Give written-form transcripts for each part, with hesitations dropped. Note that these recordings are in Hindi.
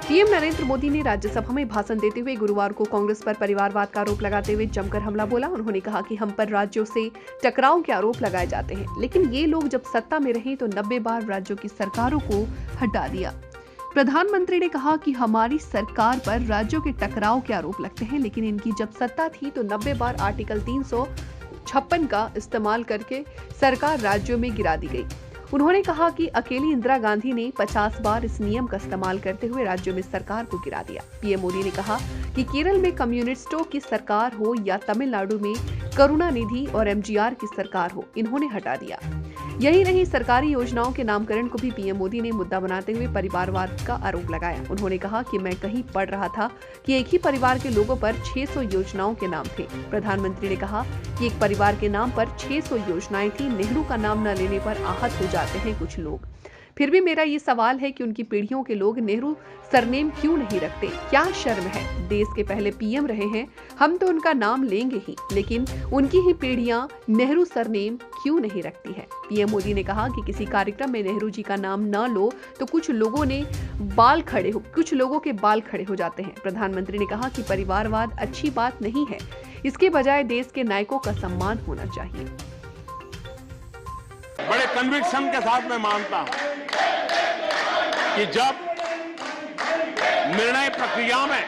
पीएम नरेंद्र मोदी ने राज्यसभा में भाषण देते हुए गुरुवार को कांग्रेस पर परिवारवाद का आरोप लगाते हुए जमकर हमला बोला। उन्होंने कहा कि हम पर राज्यों से टकराव के आरोप लगाए जाते हैं, लेकिन ये लोग जब सत्ता में रहे तो 90 बार राज्यों की सरकारों को हटा दिया। प्रधानमंत्री ने कहा कि हमारी सरकार पर राज्यों के टकराव के आरोप लगते हैं, लेकिन इनकी जब सत्ता थी तो 90 बार आर्टिकल 356 का इस्तेमाल करके सरकार राज्यों में गिरा दी गई। उन्होंने कहा कि अकेली इंदिरा गांधी ने 50 बार इस नियम का इस्तेमाल करते हुए राज्यों में सरकार को गिरा दिया। पीएम मोदी ने कहा कि केरल में कम्युनिस्टों की सरकार हो या तमिलनाडु में करुणानिधि और एमजीआर की सरकार हो, इन्होंने हटा दिया। यही नहीं, सरकारी योजनाओं के नामकरण को भी पीएम मोदी ने मुद्दा बनाते हुए परिवारवाद का आरोप लगाया। उन्होंने कहा कि मैं कहीं पढ़ रहा था कि एक ही परिवार के लोगों पर 600 योजनाओं के नाम थे। प्रधानमंत्री ने कहा कि एक परिवार के नाम पर 600 योजनाएं थी। नेहरू का नाम न लेने पर आहत हो जाते हैं कुछ लोग। फिर भी मेरा ये सवाल है कि उनकी पीढ़ियों के लोग नेहरू सरनेम क्यों नहीं रखते? क्या शर्म है? देश के पहले पीएम रहे हैं, हम तो उनका नाम लेंगे ही, लेकिन उनकी ही पीढ़ियां नेहरू सरनेम क्यों नहीं रखती है? पीएम मोदी ने कहा कि किसी कार्यक्रम में नेहरू जी का नाम न लो तो कुछ लोगों के बाल खड़े हो जाते हैं। प्रधानमंत्री ने कहा कि परिवारवाद अच्छी बात नहीं है, इसके बजाय देश के नायकों का सम्मान होना चाहिए। बड़े कन्विक्शन के साथ मैं मानता हूं कि जब निर्णय प्रक्रिया में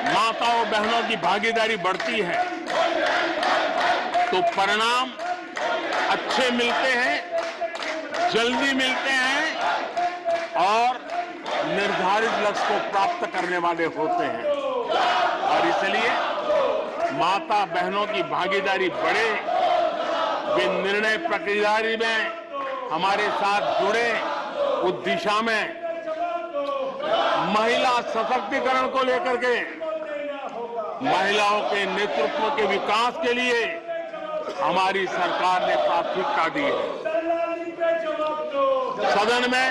माताओं बहनों की भागीदारी बढ़ती है तो परिणाम अच्छे मिलते हैं, जल्दी मिलते हैं और निर्धारित लक्ष्य को प्राप्त करने वाले होते हैं। और इसलिए माता बहनों की भागीदारी बढ़े, वे निर्णय प्रक्रिया में हमारे साथ जुड़े, उस दिशा में महिला सशक्तिकरण को लेकर के, महिलाओं के नेतृत्व के विकास के लिए हमारी सरकार ने प्राथमिकता दी है। सदन में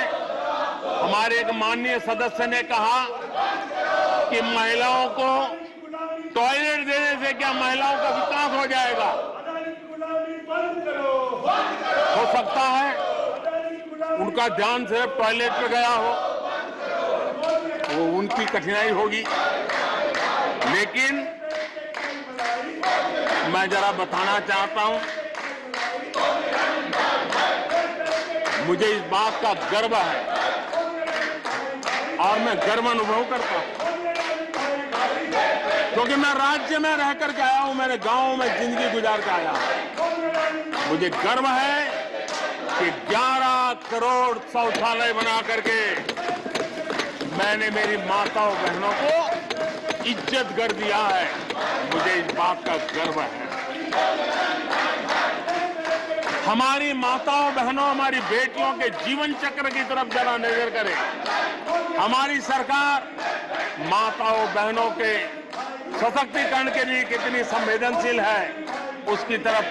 हमारे एक माननीय सदस्य ने कहा कि महिलाओं को टॉयलेट देने से क्या महिलाओं का विकास हो जाएगा? हो सकता है उनका ध्यान सिर्फ टॉयलेट पे गया हो, वो उनकी कठिनाई होगी, लेकिन मैं जरा बताना चाहता हूं, मुझे इस बात का गर्व है और मैं गर्व अनुभव करता हूं क्योंकि मैं राज्य में रह करके आया हूं, मेरे गांव में जिंदगी गुजार के आया हूं। मुझे गर्व है कि 11 करोड़ शौचालय बना करके मैंने मेरी माताओं बहनों को इज्जत कर दिया है। मुझे इस बात का गर्व है। हमारी माताओं बहनों, हमारी बेटियों के जीवन चक्र की तरफ जरा नजर करें। हमारी सरकार माताओं बहनों के सशक्तिकरण के लिए कितनी संवेदनशील है, उसकी तरफ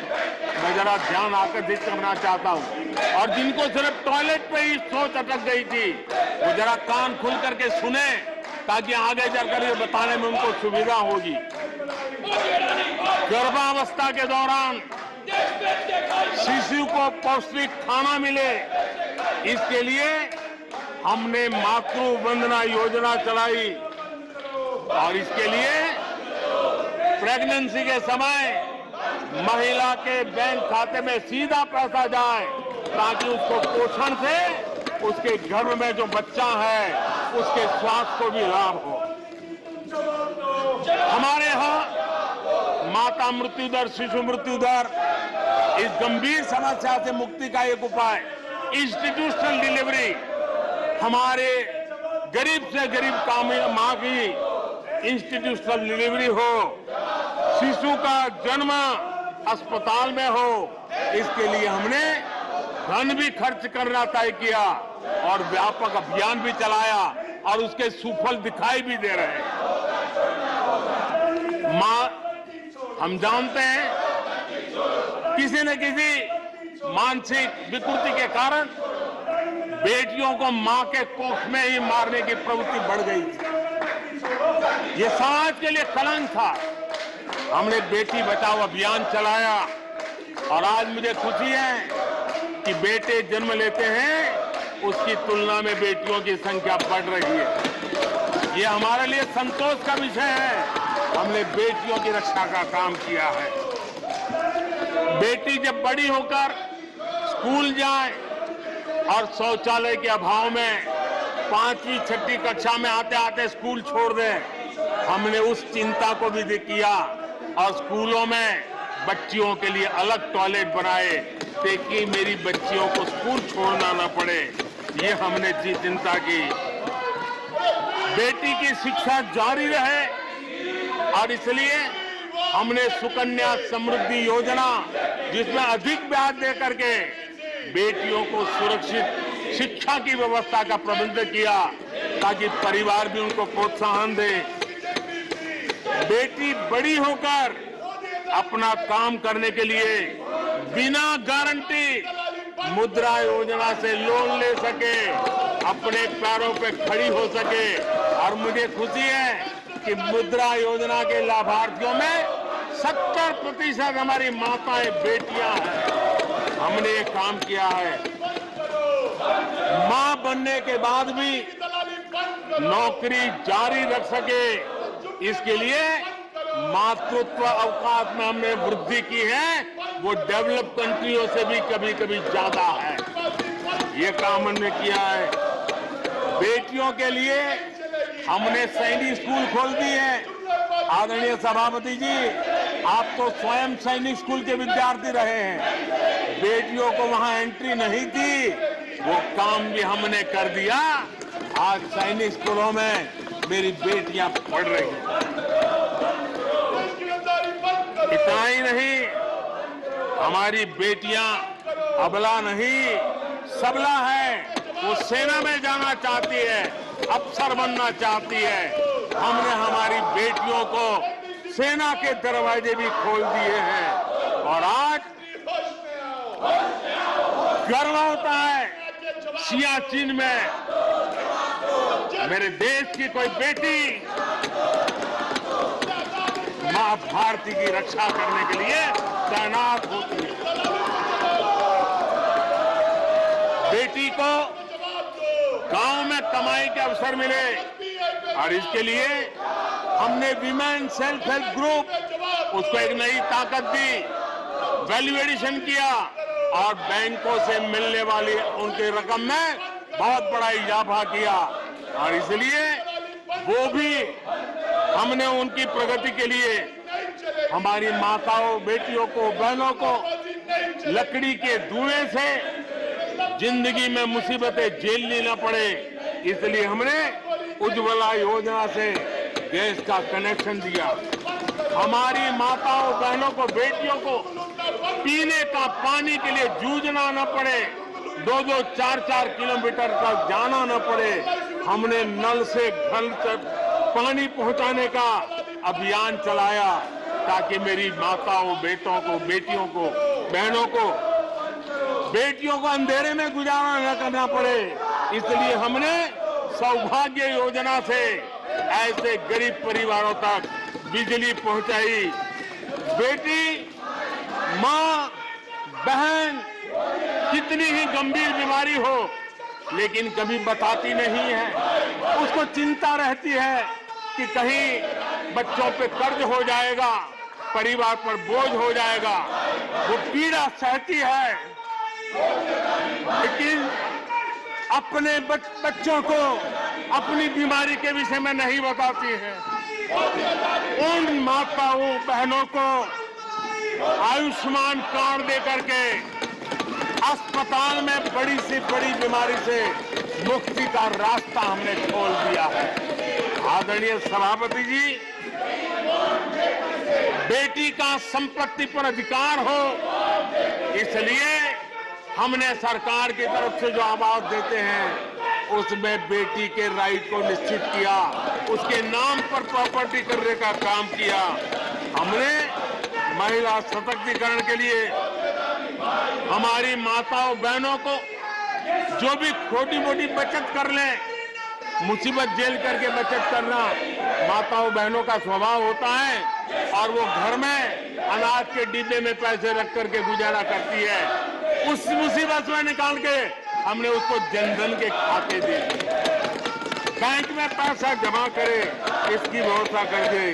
मैं जरा ध्यान आकर्षित करना चाहता हूं। और जिनको सिर्फ टॉयलेट पे ही सोच अटक गई थी, वो जरा कान खुल करके सुने ताकि आगे जाकर ये बताने में उनको सुविधा होगी। गर्भावस्था के दौरान शिशु को पौष्टिक खाना मिले, इसके लिए हमने मातृ वंदना योजना चलाई और इसके लिए प्रेगनेंसी के समय महिला के बैंक खाते में सीधा पैसा जाए ताकि उसको पोषण से उसके गर्भ में जो बच्चा है उसके स्वास्थ्य को भी लाभ हो। हमारे यहाँ माता मृत्यु दर, शिशु मृत्यु दर, इस गंभीर समस्या से मुक्ति का एक उपाय इंस्टीट्यूशनल डिलीवरी, हमारे गरीब से गरीब मां की इंस्टीट्यूशनल डिलीवरी हो, शिशु का जन्म अस्पताल में हो, इसके लिए हमने धन भी खर्च करना तय किया और व्यापक अभियान भी चलाया और उसके सुफल दिखाई भी दे रहे हैं। हम जानते हैं किसी न किसी मानसिक विकृति के कारण बेटियों को मां के कोख में ही मारने की प्रवृत्ति बढ़ गई थी। ये समाज के लिए कलंक था। हमने बेटी बचाओ अभियान चलाया और आज मुझे खुशी है कि बेटे जन्म लेते हैं उसकी तुलना में बेटियों की संख्या बढ़ रही है। ये हमारे लिए संतोष का विषय है। हमने बेटियों की रक्षा का काम किया है। बेटी जब बड़ी होकर स्कूल जाए और शौचालय के अभाव में 5वीं 6ठी कक्षा में आते आते स्कूल छोड़ दे, हमने उस चिंता को भी किया और स्कूलों में बच्चियों के लिए अलग टॉयलेट बनाए ताकि मेरी बच्चियों को स्कूल छोड़ना न पड़े। ये हमने चिंता की। बेटी की शिक्षा जारी रहे और इसलिए हमने सुकन्या समृद्धि योजना, जिसमें अधिक ब्याज दे करके बेटियों को सुरक्षित शिक्षा की व्यवस्था का प्रबंध किया ताकि परिवार भी उनको प्रोत्साहन दे। बेटी बड़ी होकर अपना काम करने के लिए बिना गारंटी मुद्रा योजना से लोन ले सके, अपने पैरों पे खड़ी हो सके। और मुझे खुशी है कि मुद्रा योजना के लाभार्थियों में 70% हमारी माताएं बेटियां हैं। हमने ये काम किया है। मां बनने के बाद भी नौकरी जारी रख सके, इसके लिए मातृत्व अवकाश में हमने वृद्धि की है। वो डेवलप कंट्रियों से भी कभी कभी ज्यादा है। ये काम हमने किया है। बेटियों के लिए हमने सैनिक स्कूल खोल दी है। आदरणीय सभापति जी, आप तो स्वयं सैनिक स्कूल के विद्यार्थी रहे हैं। बेटियों को वहां एंट्री नहीं थी, वो काम भी हमने कर दिया। आज सैनिक स्कूलों में मेरी बेटियां पढ़ रही हैं। इतना ही नहीं, हमारी बेटियां अबला नहीं सबला है। वो सेना में जाना चाहती है, अफसर बनना चाहती है। हमने हमारी बेटियों को सेना के दरवाजे भी खोल दिए हैं और आज गर्व होता है सियाचिन में मेरे देश की कोई बेटी मां भारती की रक्षा करने के लिए तैनात होती है। बेटी को गांव में कमाई के अवसर मिले और इसके लिए हमने विमेन सेल्फ हेल्प ग्रुप, उसको एक नई ताकत दी, वैल्यू एडिशन किया और बैंकों से मिलने वाली उनकी रकम में बहुत बड़ा इजाफा किया। और इसलिए वो भी हमने उनकी प्रगति के लिए हमारी माताओं, बेटियों को, बहनों को लकड़ी के धुएं से जिंदगी में मुसीबतें झेलनी न पड़े, इसलिए हमने उज्ज्वला योजना से गैस का कनेक्शन दिया। हमारी माताओं, बहनों को, बेटियों को पीने का पानी के लिए जूझना न पड़े, 2-2, 4-4 किलोमीटर तक जाना न पड़े। हमने नल से घर तक पानी पहुंचाने का अभियान चलाया ताकि मेरी माताओं, बेटों को, बेटियों को, बहनों को, बेटियों को अंधेरे में गुजारा न करना पड़े। इसलिए हमने सौभाग्य योजना से ऐसे गरीब परिवारों तक बिजली पहुंचाई। बेटी, मां, बहन कितनी ही गंभीर बीमारी हो लेकिन कभी बताती नहीं है। उसको चिंता रहती है कि कहीं बच्चों पे कर्ज हो जाएगा, परिवार पर बोझ हो जाएगा। वो पीड़ा सहती है लेकिन अपने बच्चों को अपनी बीमारी के विषय में नहीं बताती है। उन माताओं, बहनों को आयुष्मान कार्ड दे करके अस्पताल में बड़ी से बड़ी बीमारी से मुक्ति का रास्ता हमने खोल दिया है। आदरणीय सभापति जी, बेटी का संपत्ति पर अधिकार हो, इसलिए हमने सरकार की तरफ से जो आवाज देते हैं उसमें बेटी के राइट को निश्चित किया, उसके नाम पर प्रॉपर्टी करने का काम किया। हमने महिला सशक्तिकरण के लिए हमारी माताओं, बहनों को जो भी छोटी मोटी बचत कर ले, मुसीबत झेल करके बचत करना माताओं, बहनों का स्वभाव होता है और वो घर में अनाज के डिब्बे में पैसे रख करके गुजारा करती है। उस मुसीबत में निकाल के हमने उसको जनधन के खाते दे दिए। बैंक में पैसा जमा करे इसकी व्यवस्था कर दी।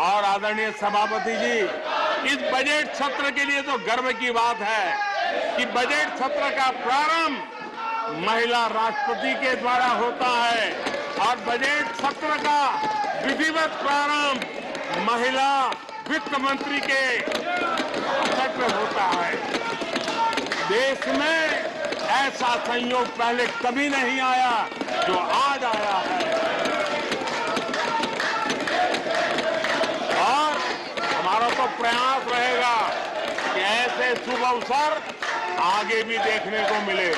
और आदरणीय सभापति जी, इस बजट सत्र के लिए तो गर्व की बात है कि बजट सत्र का प्रारंभ महिला राष्ट्रपति के द्वारा होता है और बजट सत्र का विधिवत प्रारंभ महिला वित्त मंत्री के भाषण में होता है। देश में ऐसा संयोग पहले कभी नहीं आया जो आज आया है। और हमारा तो प्रयास रहेगा कि ऐसे शुभ अवसर आगे भी देखने को मिले।